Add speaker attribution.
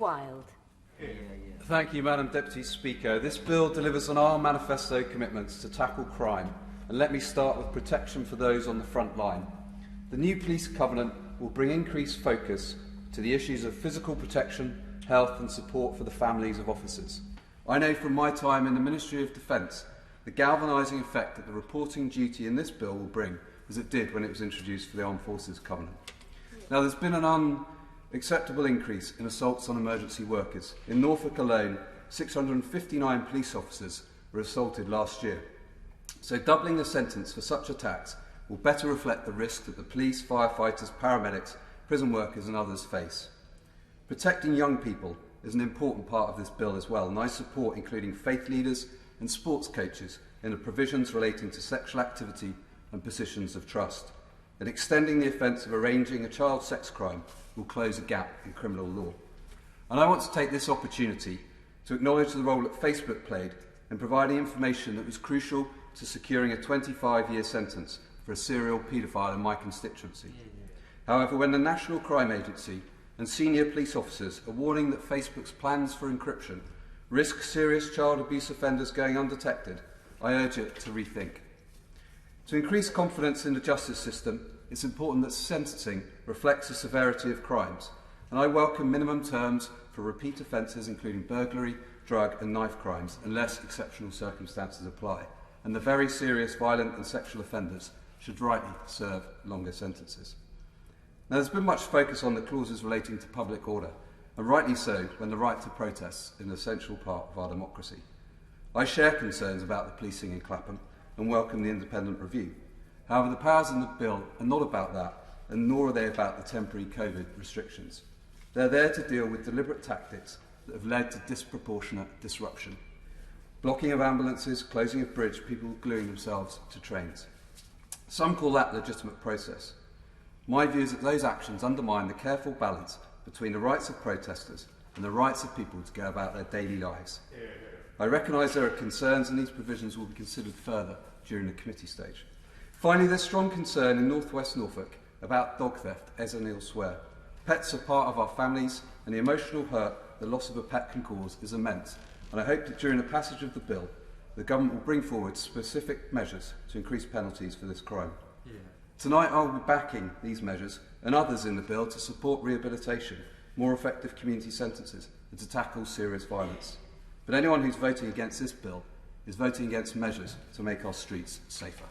Speaker 1: Wild.
Speaker 2: Thank you, Madam Deputy Speaker. This bill delivers on our manifesto commitments to tackle crime, and let me start with protection for those on the front line. The new police covenant will bring increased focus to the issues of physical protection, health and support for the families of officers. I know from my time in the Ministry of Defence the galvanising effect that the reporting duty in this bill will bring, as it did when it was introduced for the Armed Forces Covenant. Now, there's been an unacceptable increase in assaults on emergency workers. In Norfolk alone, 659 police officers were assaulted last year. So doubling the sentence for such attacks will better reflect the risk that the police, firefighters, paramedics, prison workers and others face. Protecting young people is an important part of this bill as well, and I support including faith leaders and sports coaches in the provisions relating to sexual activity and positions of trust. And extending the offence of arranging a child sex crime will close a gap in criminal law. And I want to take this opportunity to acknowledge the role that Facebook played in providing information that was crucial to securing a 25-year sentence for a serial paedophile in my constituency. However, when the National Crime Agency and senior police officers are warning that Facebook's plans for encryption risk serious child abuse offenders going undetected, I urge it to rethink. To increase confidence in the justice system, it's important that sentencing reflects the severity of crimes, and I welcome minimum terms for repeat offences including burglary, drug and knife crimes, unless exceptional circumstances apply, and the very serious violent and sexual offenders should rightly serve longer sentences. Now, there's been much focus on the clauses relating to public order, and rightly so when the right to protest is an essential part of our democracy. I share concerns about the policing in Clapham and welcome the independent review. However, the powers in the bill are not about that, and nor are they about the temporary COVID restrictions. They're there to deal with deliberate tactics that have led to disproportionate disruption. Blocking of ambulances, closing of bridge, people gluing themselves to trains. Some call that legitimate process. My view is that those actions undermine the careful balance between the rights of protesters and the rights of people to go about their daily lives. I recognise there are concerns, and these provisions will be considered further during the committee stage. Finally, there's strong concern in North West Norfolk about dog theft, as and elsewhere. Pets are part of our families, and the emotional hurt the loss of a pet can cause is immense, and I hope that during the passage of the bill, the government will bring forward specific measures to increase penalties for this crime. Tonight I will be backing these measures and others in the bill to support rehabilitation, more effective community sentences and to tackle serious violence. But anyone who's voting against this bill is voting against measures to make our streets safer.